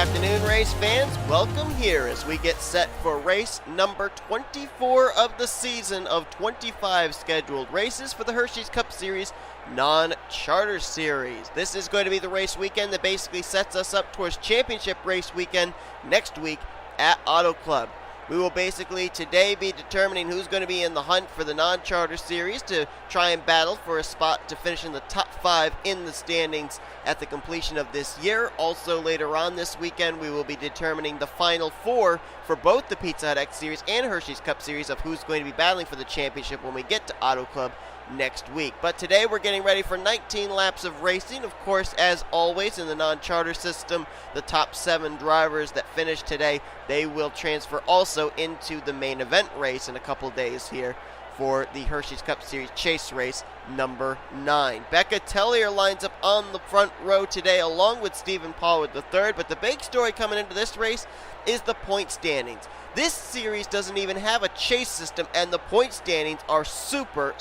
afternoon, race fans. Welcome here as we get set for race number 24 of the season of 25 scheduled races for the Hersheys Cup Series non-charter series. This is going to be the race weekend that basically sets us up towards championship race weekend next week at Auto Club. We will basically today be determining who's going to be in the hunt for the non-charter series to try and battle for a spot to finish in the top 5 in the standings at the completion of this year. Also later on this weekend, we will be determining the final 4 for both the Pizza Hut X Series and Hersheys Cup Series of who's going to be battling for the championship when we get to Auto Club next week. But today we're getting ready for 19 laps of racing. Of course, as always in the non-charter system, the top 7 drivers that finish today, they will transfer also into the main event race in a couple days here for the Hersheys Cup Series Chase race number 9. B Tellier lines up on the front row today along with Stephen Pollard III, but the big story coming into this race is the point standings. This series doesn't even have a chase system, and the point standings are super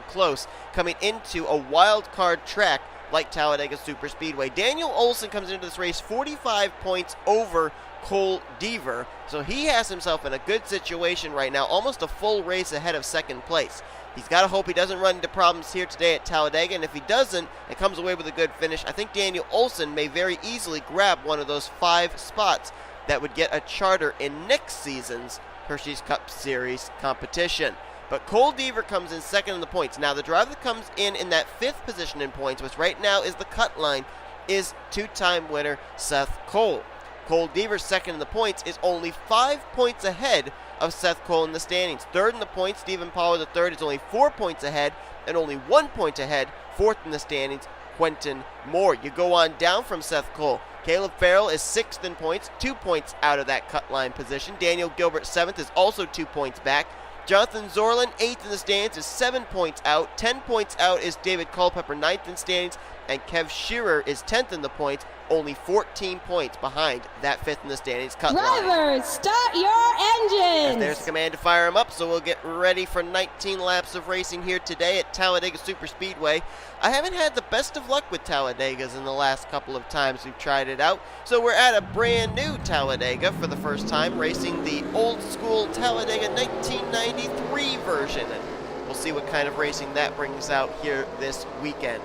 close coming into a wild card track like Talladega Superspeedway. Daniel Olson comes into this race 45 points over K Deaver, so he has himself in a good situation right now, almost a full race ahead of second place. He's got to hope he doesn't run into problems here today at Talladega, and if he doesn't and comes away with a good finish, I think Daniel Olson may very easily grab one of those 5 spots that would get a charter in next season's Hersheys Cup Series competition. But K Deaver comes in second in the points. Now, the driver that comes in that 5th position in points, which right now is the cut line, is 2-time winner Seth Cole. K Deaver, second in the points, is only 5 points ahead of Seth Cole in the standings. Third in the points, Stephen Pollard III is only 4 points ahead, and only 1 point ahead, 4th in the standings, Quentin Moore. You go on down from Seth Cole. Caleb Farrell is 6th in points, 2 points out of that cut line position. Daniel Gilbert, 7th, is also 2 points back. Jonathan Zoerlein, 8th in the standings, is 7 points out. 10 points out is D Culpepper, 9th in standings. And K Shearer is 10th in the points, only 14 points behind that 5th in the standings cut line. Drivers, start your engines! And there's the command to fire them up, so we'll get ready for 19 laps of racing here today at Talladega Superspeedway. I haven't had the best of luck with Talladegas in the last couple of times we've tried it out, so we're at a brand new Talladega for the first time, racing the old school Talladega 1993 version. And we'll see what kind of racing that brings out here this weekend,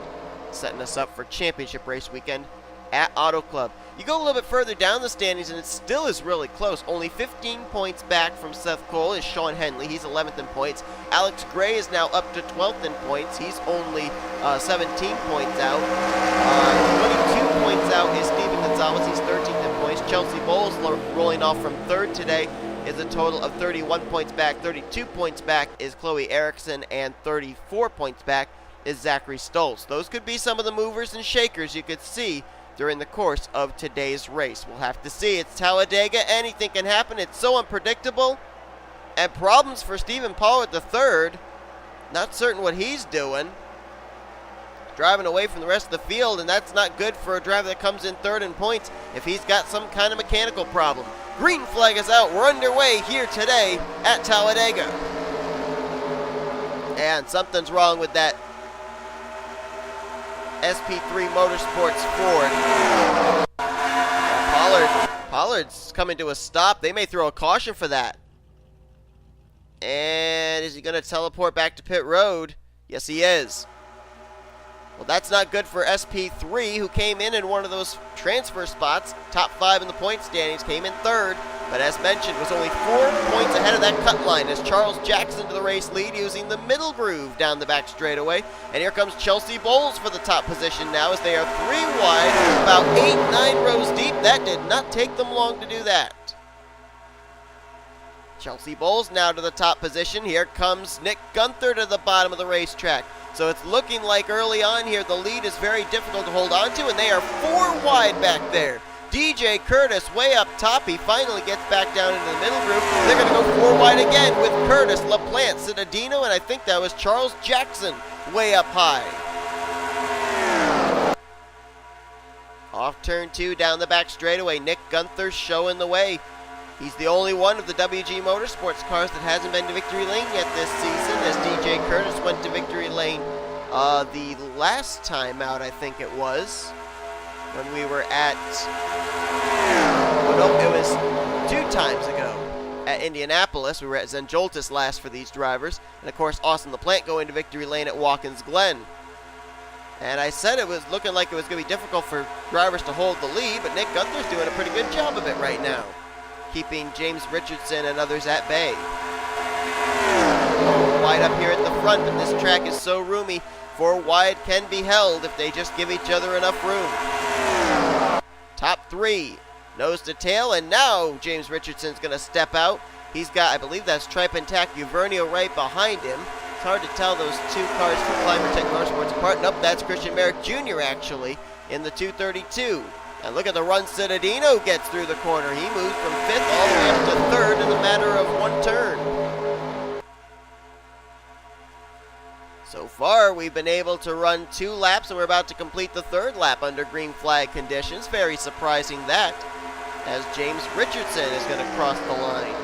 setting us up for championship race weekend at Auto Club. You go a little bit further down the standings and it still is really close. Only 15 points back from Seth Cole is Sean Henley. He's 11th in points. Alex Gray is now up to 12th in points. He's only 17 points out. 22 points out is Steven Gonzalez. He's 13th in points. Chelsea Bowles rolling off from 3rd today is a total of 31 points back. 32 points back is Chloe Erickson, and 34 points back is Zachary Stultz. Those could be some of the movers and shakers you could see during the course of today's race. We'll have to see. It's Talladega. Anything can happen. It's so unpredictable. And problems for Stephen Pollard III. Not certain what he's doing. Driving away from the rest of the field, and that's not good for a driver that comes in 3rd in points if he's got some kind of mechanical problem. Green flag is out. We're underway here today at Talladega. And something's wrong with that SP3 Motorsports Ford. Pollard's coming to a stop. They may throw a caution for that. And is he going to teleport back to pit road? Yes, he is. Well, that's not good for SP3, who came in one of those transfer spots. Top 5 in the point standings, came in 3rd. But as mentioned, was only 4 points ahead of that cut line as Charles Jackson to the race lead using the middle groove down the back straightaway. And here comes Chelsea Bowles for the top position now as they are 3 wide, about 8-9 rows deep. That did not take them long to do that. Chelsea Bowles now to the top position. Here comes N Guenther to the bottom of the racetrack. So it's looking like early on here the lead is very difficult to hold on to, and they are 4 wide back there. DJ Kurtis way up top. He finally gets back down into the middle group. They're going to go 4 wide again with Kurtis, LaPlante, Cittadino, and I think that was Charles Jackson way up high. Off turn 2 down the back straightaway. N Guenther showing the way. He's the only one of the WG Motorsports cars that hasn't been to victory lane yet this season, as DJ Kurtis went to victory lane the last time out, I think it was, when we were at Oh no, it was 2 times ago at Indianapolis. We were at Z Stultz last for these drivers. And of course, Austin LaPlante going to victory lane at Watkins Glen. And I said it was looking like it was going to be difficult for drivers to hold the lead, but Nick Guenther's doing a pretty good job of it right now, keeping J Richardson and others at bay. Wide up here at the front, but this track is so roomy, 4 wide can be held if they just give each other enough room. Top 3, nose to tail, and now J Richardson's going to step out. He's got, I believe that's Tripe and Tack Vernio right behind him. It's hard to tell those 2 cars from Climber Tech Motorsports apart. Nope, that's Christian Merrick Jr. actually in the 232. And look at the run Cittadino gets through the corner. He moves from 5th all the way up to 3rd in a matter of 1 turn. So far, we've been able to run 2 laps, and we're about to complete the 3rd lap under green flag conditions. Very surprising that, as J Richardson is going to cross the line.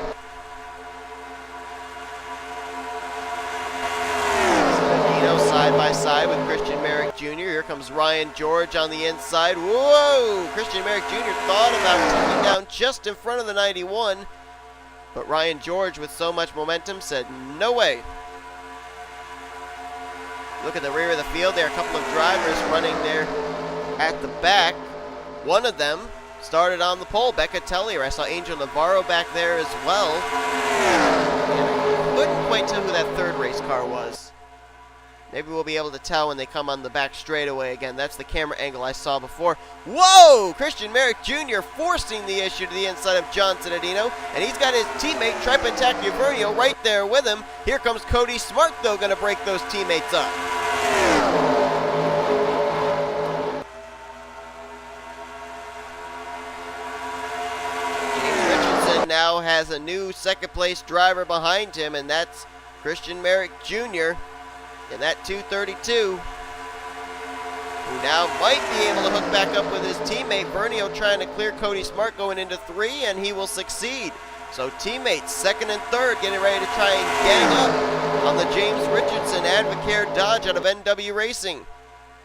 Side by side with Christian Merrick Jr. Here comes Ryan George on the inside. Whoa! Christian Merrick Jr. thought about taking down just in front of the 91, but Ryan George, with so much momentum, said no way. Look at the rear of the field. There are a couple of drivers running there at the back. One of them started on the pole, B Tellier R. I saw A Navarro back there as well. And I couldn't quite tell who that 3rd race car was. Maybe we'll be able to tell when they come on the back straightaway again. That's the camera angle I saw before. Whoa! Christian Merrick Jr. forcing the issue to the inside of J Cittadino. And he's got his teammate, Tripe and Tack Vernio, right there with him. Here comes Cody Smart, though, going to break those teammates up. J Richardson now has a new 2nd place driver behind him, and that's Christian Merrick Jr. in that 232, who now might be able to hook back up with his teammate Vernio, trying to clear Cody Smart going into 3, and he will succeed. So teammates 2nd and 3rd getting ready to try and gang up on the J Richardson Advocare Dodge out of NW Racing.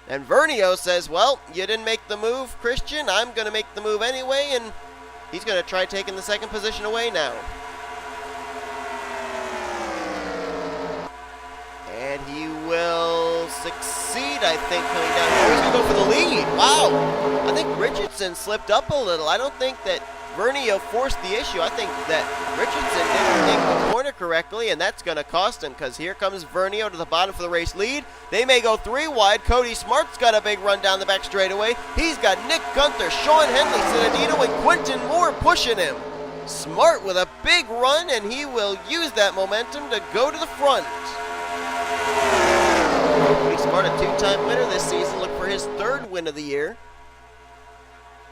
And Vernio says, well, you didn't make the move, Christian. I'm going to make the move anyway, and he's going to try taking the 2nd position away now. And he will succeed, I think, coming down here. Oh, he's going to go for the lead. Wow. I think Richardson slipped up a little. I don't think that Vernio forced the issue. I think that Richardson didn't take the corner correctly, and that's going to cost him, because here comes Vernio to the bottom for the race lead. They may go 3 wide. Cody Smart's got a big run down the back straightaway. He's got Nick Guenther, Sean Henley, Cittadino, and Quentin Moore pushing him. Smart with a big run, and he will use that momentum to go to the front. Cody Smart, a 2-time winner this season, look for his 3rd win of the year.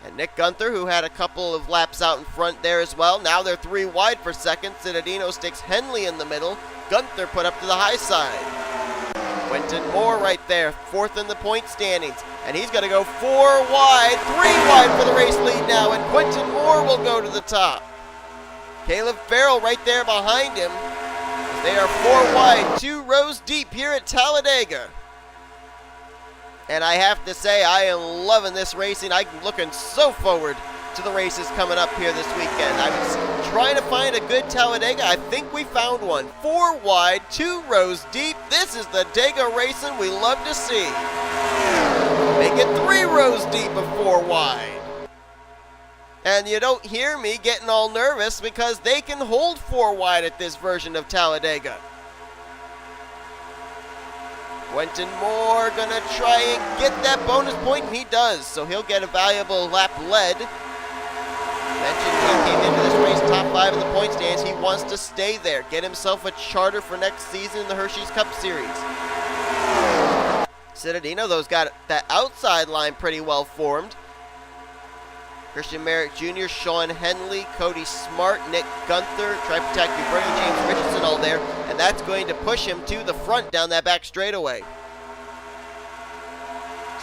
And Nick Guenther, who had a couple of laps out in front there as well. Now they're 3 wide for 2nd. Cittadino sticks Henley in the middle. Guenther put up to the high side. Quentin Moore right there, 4th in the point standings. And he's going to go 4 wide, 3 wide for the race lead now. And Quentin Moore will go to the top. Caleb Farrell right there behind him. They are 4 wide, 2 rows deep here at Talladega. And I have to say, I am loving this racing. I'm looking so forward to the races coming up here this weekend. I was trying to find a good Talladega. I think we found one. 4 wide, 2 rows deep. This is the Dega racing we love to see. Make it 3 rows deep of 4 wide. And you don't hear me getting all nervous because they can hold 4 wide at this version of Talladega. Quentin Moore gonna try and get that bonus point, and he does. So he'll get a valuable lap led. Mentioned he came into this race top 5 in the point stands. He wants to stay there, get himself a charter for next season in the Hersheys Cup Series. Cittadino, though's got that outside line pretty well formed. Christian Merrick Jr., Sean Henley, Cody Smart, Nick Guenther, Tripe Attack Vernio, J Richardson all there, and that's going to push him to the front down that back straightaway.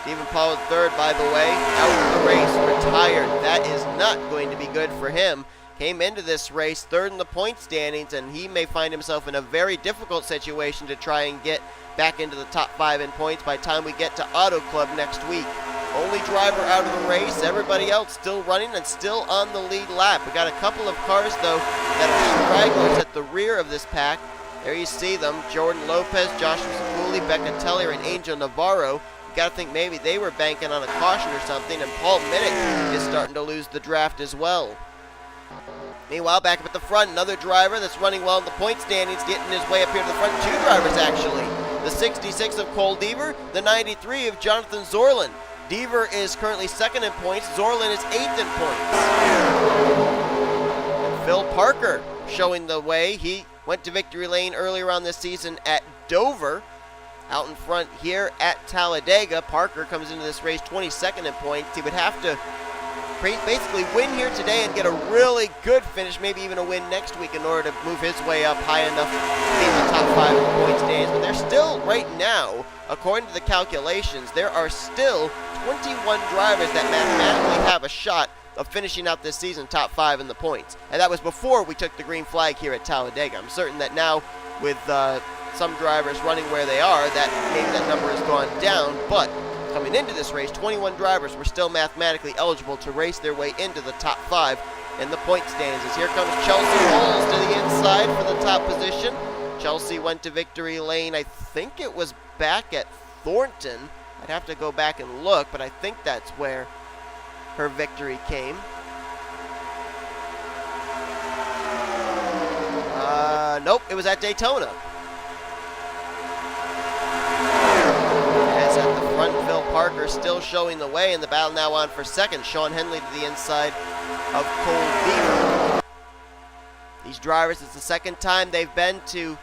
Stephen Pollard III, by the way, out of the race, retired. That is not going to be good for him. Came into this race 3rd in the point standings, and he may find himself in a very difficult situation to try and get back into the top 5 in points by the time we get to Auto Club next week. Only driver out of the race. Everybody else still running and still on the lead lap. We got a couple of cars, though, that are stragglers at the rear of this pack. There you see them. Jordan Lopez, Joshua Ciculli, B Tellier, and A Navarro. You got to think maybe they were banking on a caution or something, and P Minnick is starting to lose the draft as well. Meanwhile, back up at the front, another driver that's running well in the point standings, getting his way up here to the front. Two drivers, actually. The 66 of Cole Deaver, the 93 of Jonathan Zoerlein. Deaver is currently second in points. Zoerlein is eighth in points. And Phil Parker showing the way. He went to victory lane earlier on this season at Dover. Out in front here at Talladega. Parker comes into this race 22nd in points. He would have to basically win here today and get a really good finish, maybe even a win next week in order to move his way up high enough to be in the top 5 of the points standings. But they're still, right now, according to the calculations, there are still 21 drivers that mathematically have a shot of finishing out this season top 5 in the points. And that was before we took the green flag here at Talladega. I'm certain that now with some drivers running where they are, that maybe that number has gone down, but coming into this race, 21 drivers were still mathematically eligible to race their way into the top 5 in the point standings. As here comes Chelsea Rolls to the inside for the top position. Chelsea went to victory lane, I think it was back at Thornton. I'd have to go back and look, but I think that's where her victory came. Nope, it was at Daytona. As at the front, Phil Parker still showing the way, and the battle now on for second. Sean Henley to the inside of Cole Deaver. These drivers, it's the second time they've been to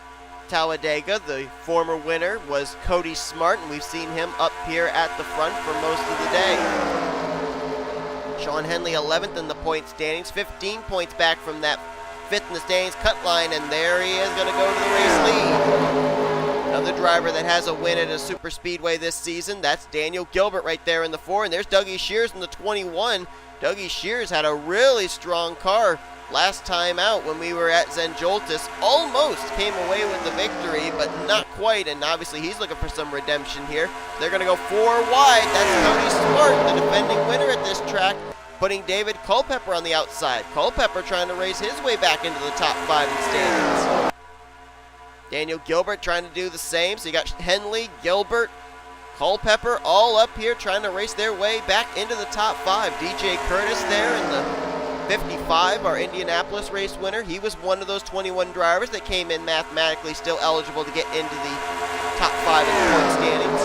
Talladega. The former winner was Cody Smart, and we've seen him up here at the front for most of the day. Sean Henley 11th in the point standings, 15 points back from that 5th in the standings cut line, and there he is going to go to the race lead. Another driver that has a win at a super speedway this season, that's Daniel Gilbert right there in the 4, and there's Dougie Shears in the 21. Dougie Shears had a really strong car last time out when we were at Z Stultz. Almost came away with the victory, but not quite, and obviously he's looking for some redemption here. They're going to go 4 wide. That's Cody Smart, the defending winner at this track, putting D Culpepper on the outside. Culpepper trying to race his way back into the top 5 in standings. Daniel Gilbert trying to do the same. So you got Henley, Gilbert, Culpepper all up here trying to race their way back into the top 5. DJ Kurtis there in the 55, our Indianapolis race winner. He was one of those 21 drivers that came in mathematically still eligible to get into the top 5 in the point standings.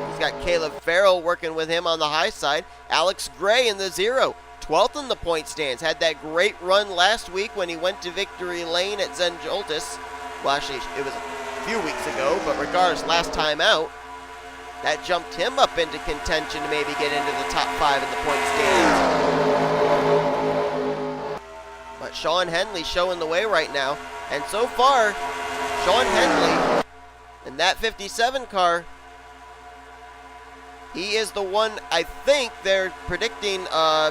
He's got Caleb Farrell working with him on the high side. Alex Gray in the 0, 12th in the point stands. Had that great run last week when he went to victory lane at Z Stultz. Well, actually, it was a few weeks ago, but regardless, last time out, that jumped him up into contention to maybe get into the top 5 in the point standings. But Sean Henley showing the way right now, and so far, Sean Henley in that 57 car, he is the one, I think they're predicting,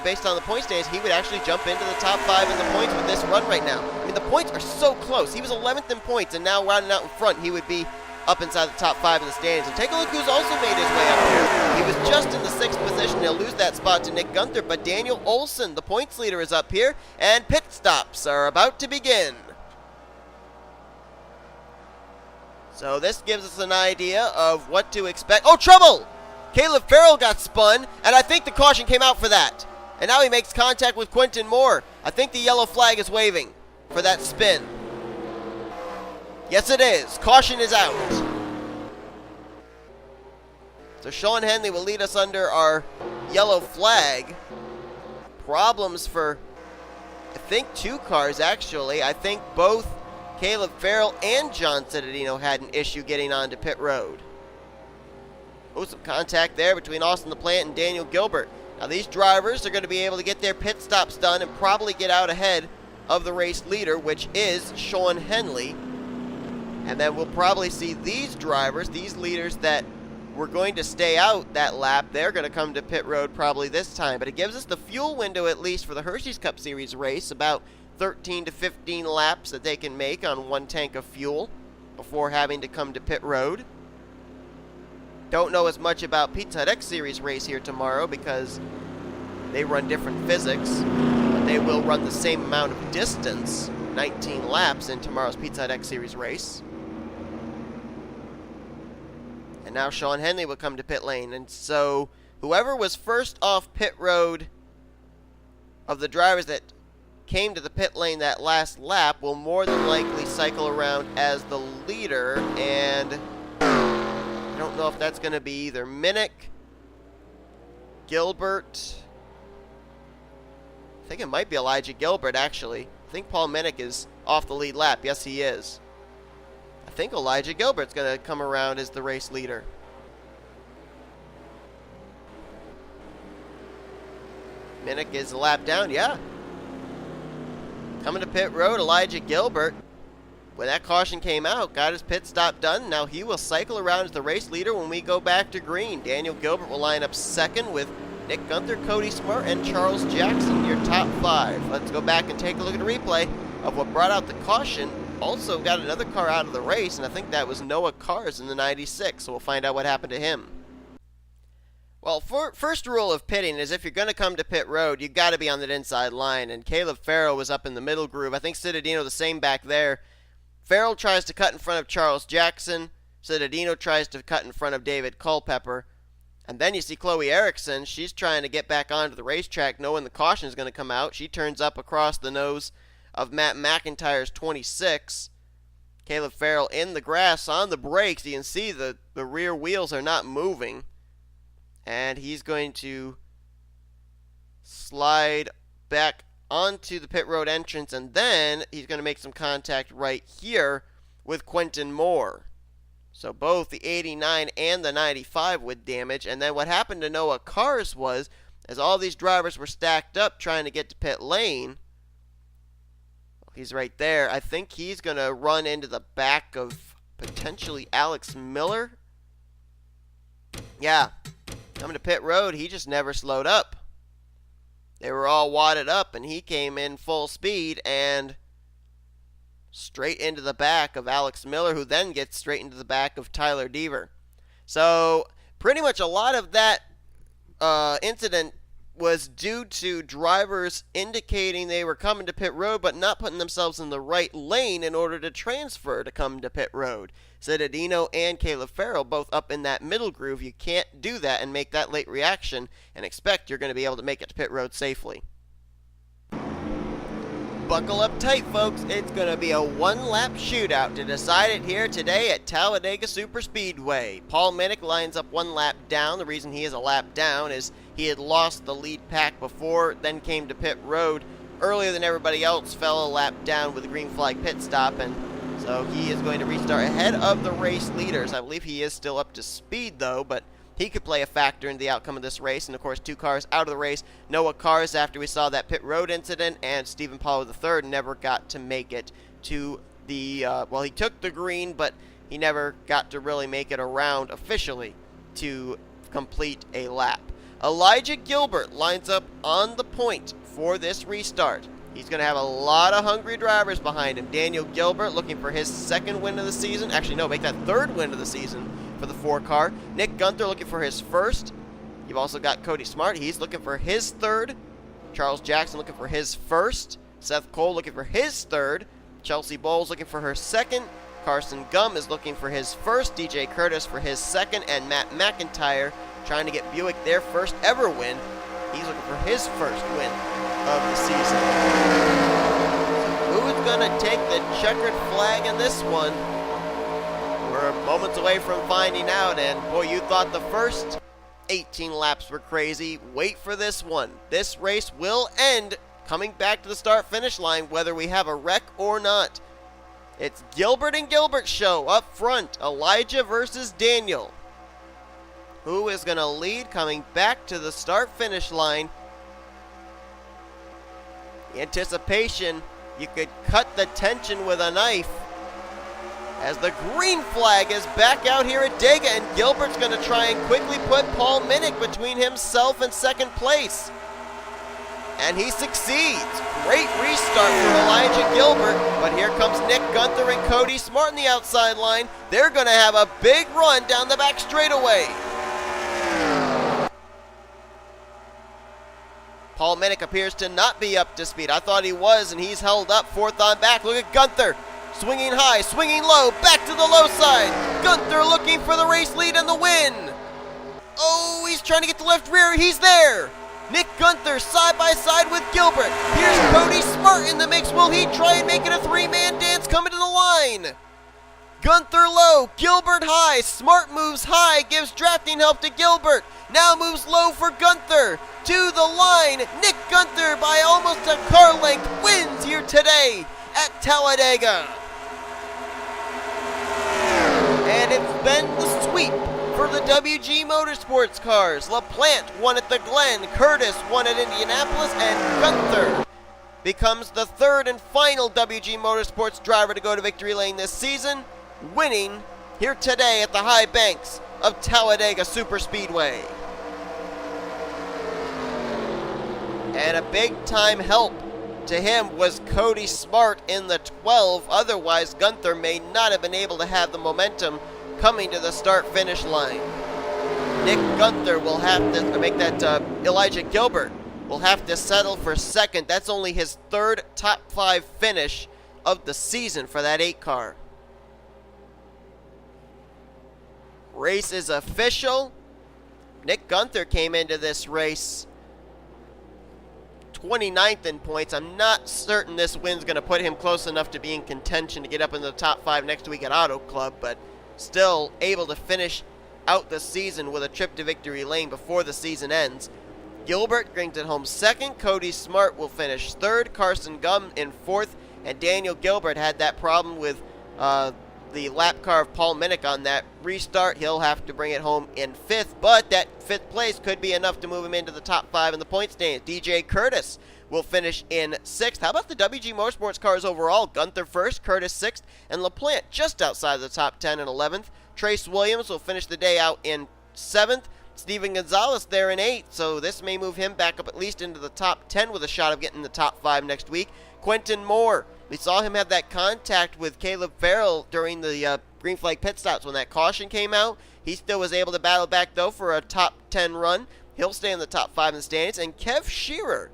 based on the point standings, he would actually jump into the top 5 in the points with this run right now. I mean, the points are so close. He was 11th in points, and now rounding out in front, he would be up inside the top 5 in the standings. And take a look who's also made his way up here. He was just in the 6th position. He'll lose that spot to N Guenther, but Daniel Olson, the points leader, is up here, and pit stops are about to begin. So this gives us an idea of what to expect. Oh, trouble! Caleb Farrell got spun, and I think the caution came out for that. And now he makes contact with Quentin Moore. I think the yellow flag is waving for that spin. Yes, it is. Caution is out. So Sean Henley will lead us under our yellow flag. Problems for, I think, 2 cars, actually. I think both Caleb Farrell and J Cittadino had an issue getting onto pit road. Oh, some contact there between Austin LaPlante and Daniel Gilbert. Now these drivers are going to be able to get their pit stops done and probably get out ahead of the race leader, which is Sean Henley. And then we'll probably see these drivers, these leaders that were going to stay out that lap, they're going to come to pit road probably this time. But it gives us the fuel window, at least for the Hersheys Cup Series race, about 13 to 15 laps that they can make on 1 tank of fuel before having to come to pit road. Don't know as much about Talladega Series race here tomorrow because they run different physics, but they will run the same amount of distance, 19 laps, in tomorrow's Talladega Series race. And now Sean Henley will come to pit lane, and so whoever was first off pit road of the drivers that came to the pit lane that last lap will more than likely cycle around as the leader, and I don't know if that's going to be either Minnick, Gilbert. I think it might be Elijah Gilbert, actually. I think Paul Minnick is off the lead lap. Yes, he is. I think Elijah Gilbert's going to come around as the race leader. Minnick is a lap down, yeah. Coming to pit road, Elijah Gilbert. When that caution came out, got his pit stop done. Now he will cycle around as the race leader when we go back to green. Daniel Gilbert will line up second with Nick Guenther, Cody Smart, and Charles Jackson, your top five. Let's go back and take a look at a replay of what brought out the caution. Also got another car out of the race, and I think that was Noah Cars in the 96, so we'll find out what happened to him. Well, first rule of pitting is if you're going to come to pit road, you've got to be on that inside line, and Caleb Farrell was up in the middle groove. I think Cittadino the same back there. Farrell tries to cut in front of Charles Jackson. Cittadino tries to cut in front of David Culpepper. And then you see Chloe Erickson. She's trying to get back onto the racetrack knowing the caution is going to come out. She turns up across the nose of Matt McIntire's 26. Caleb Farrell in the grass on the brakes. You can see the rear wheels are not moving. And he's going to slide back onto the pit road entrance, and then he's going to make some contact right here with Quentin Moore. So both the 89 and the 95 with damage. And then what happened to Noah Cars was, as all these drivers were stacked up trying to get to pit lane, he's right there. I think he's going to run into the back of potentially Alex Miller. Yeah, coming to pit road, he just never slowed up. They were all wadded up, and he came in full speed and straight into the back of Alex Miller, who then gets straight into the back of Tyler Deaver. So pretty much a lot of that incident was due to drivers indicating they were coming to pit road but not putting themselves in the right lane in order to transfer to come to pit road. Cittadino and Caleb Farrell both up in that middle groove. You can't do that and make that late reaction and expect you're going to be able to make it to pit road safely. Buckle up tight, folks. It's going to be a one-lap shootout to decide it here today at Talladega Superspeedway. Paul Minnick lines up one lap down. The reason he is a lap down is he had lost the lead pack before, then came to pit road earlier than everybody else, fell a lap down with a green flag pit stop, and so he is going to restart ahead of the race leaders. I believe he is still up to speed, though, but he could play a factor in the outcome of this race. And, of course, two cars out of the race. Noah Cars, after we saw that pit road incident, and Stephen Pollard III never got to make it to the, well, he took the green, but he never got to really make it around officially to complete a lap. Elijah Gilbert lines up on the point for this restart. He's going to have a lot of hungry drivers behind him. Daniel Gilbert looking for his second win of the season. Actually, no, make that third win of the season for the 4-car. Nick Guenther looking for his first. You've also got Cody Smart. He's looking for his third. Charles Jackson looking for his first. Seth Cole looking for his third. Chelsea Bowles looking for her second. Carson Gum is looking for his first. DJ Kurtis for his second. And Matt McIntire trying to get Buick their first ever win. He's looking for his first win of the season. Who's going to take the checkered flag in this one? We're moments away from finding out, and boy, you thought the first 18 laps were crazy. Wait for this one. This race will end coming back to the start-finish line whether we have a wreck or not. It's Gilbert and Gilbert show up front. Elijah versus Daniel. Who is going to lead coming back to the start-finish line? The anticipation, you could cut the tension with a knife. As the green flag is back out here at Dega, and Gilbert's going to try and quickly put Paul Minnick between himself and second place. and he succeeds. Great restart for Elijah Gilbert, but here comes Nick Guenther and Cody Smart on the outside line. They're going to have a big run down the back straightaway. Paul Minnick appears to not be up to speed. I thought he was, and he's held up. Fourth on back. Look at Guenther. Swinging high, swinging low, back to the low side. Guenther looking for the race lead and the win. Oh, he's trying to get the left rear. He's there. Nick Guenther side by side with Gilbert. Here's Cody Smart in the mix. Will he try and make it a three-man dance coming to the line? Guenther low, Gilbert high. Smart moves high, gives drafting help to Gilbert. Now moves low for Guenther. To the line, Nick Guenther by almost a car length wins here today at Talladega. And it's been the sweep for the WG Motorsports cars. LaPlante won at the Glen, Curtis won at Indianapolis, and Guenther becomes the third and final WG Motorsports driver to go to victory lane this season, winning here today at the high banks of Talladega Superspeedway. And a big-time help to him was Cody Smart in the 12. Otherwise, Guenther may not have been able to have the momentum coming to the start-finish line. Nick Guenther will have to make that, Elijah Gilbert will have to settle for second. That's only his third top 5 finish of the season for that 8 car. Race is official. Nick Guenther came into this race 29th in points. I'm not certain this win's going to put him close enough to be in contention to get up into the top 5 next week at Auto Club, but still able to finish out the season with a trip to victory lane before the season ends. Gilbert brings it home second. Cody Smart will finish third. Carson Gum in fourth. And Daniel Gilbert had that problem with the lap car of Paul Minnick on that restart. He'll have to bring it home in fifth, but that fifth place could be enough to move him into the top 5 in the point standings. DJ Kurtis will finish in sixth. How about the WG Motorsports cars overall? Guenther first, Kurtis sixth, and LaPlante just outside of the top 10 in 11th. Trace Williams will finish the day out in 7th. Steven Gonzalez there in 8th, so this may move him back up at least into the top 10 with a shot of getting the top 5 next week. Quentin Moore, we saw him have that contact with Caleb Farrell during the green flag pit stops when that caution came out. He still was able to battle back, though, for a top 10 run. He'll stay in the top 5 in the standings. And K Shearer,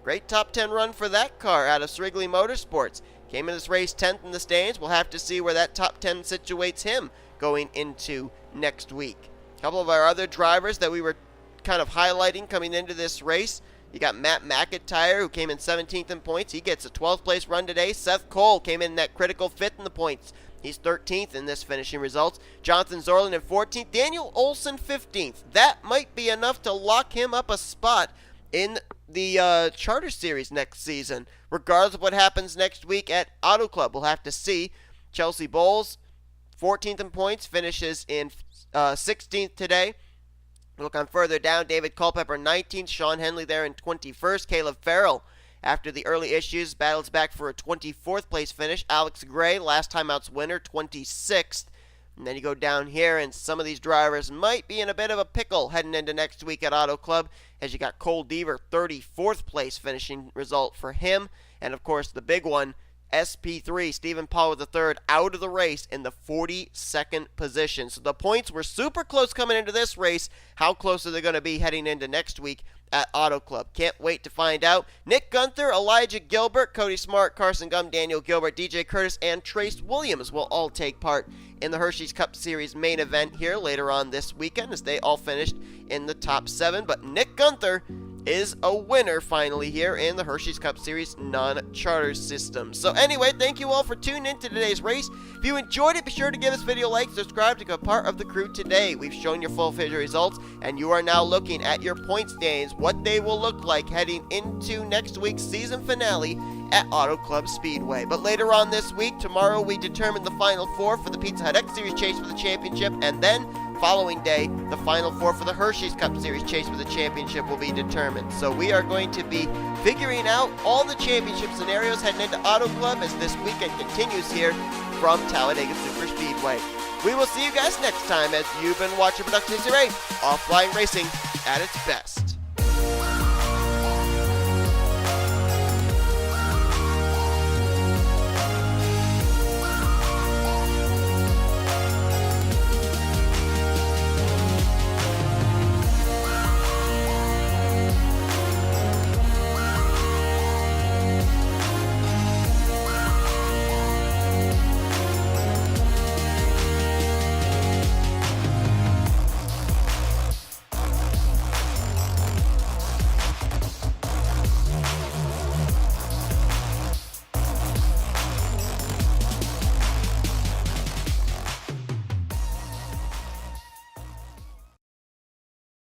great top 10 run for that car out of Srigley Motorsports. Came in this race 10th in the standings. We'll have to see where that top 10 situates him going into next week. A couple of our other drivers that we were kind of highlighting coming into this race. You got M McIntire, who came in 17th in points. He gets a 12th place run today. Seth Cole came in that critical 5th in the points. He's 13th in this finishing results. Jonathan Zoerlein in 14th. Daniel Olson 15th. That might be enough to lock him up a spot in the Charter Series next season. Regardless of what happens next week at Auto Club, we'll have to see. Chelsea Bowles, 14th in points, finishes in 16th today. Look on further down, David Culpepper 19th, Sean Henley there in 21st. Caleb Farrell, after the early issues, battles back for a 24th place finish. Alex Gray, last time out's winner, 26th. And then you go down here, and some of these drivers might be in a bit of a pickle heading into next week at Auto Club, as you got Cole Deaver, 34th place finishing result for him. And, of course, the big one, SP3, Stephen Pollard III, out of the race in the 42nd position. So the points were super close coming into this race. How close are they going to be heading into next week at Auto Club? Can't wait to find out. Nick Guenther, Elijah Gilbert, Cody Smart, Carson Gum, Daniel Gilbert, DJ Kurtis, and Trace Williams will all take part in the Hersheys Cup Series main event here later on this weekend, as they all finished in the top 7. But Nick Guenther is a winner finally here in the Hersheys Cup Series non-charter system. So anyway, thank you all for tuning in to today's race. If you enjoyed it, be sure to give this video a like, subscribe to become part of the crew today. We've shown your full figure results, and you are now looking at your point standings, what they will look like heading into next week's season finale at Auto Club Speedway. But later on this week, tomorrow, we determine the Final Four for the Pizza Hut X Series chase for the championship, and then following day, the Final Four for the Hersheys Cup Series chase for the championship will be determined. So we are going to be figuring out all the championship scenarios heading into Auto Club as this weekend continues here from Talladega Superspeedway. We will see you guys next time as you've been watching Production History, offline racing at its best.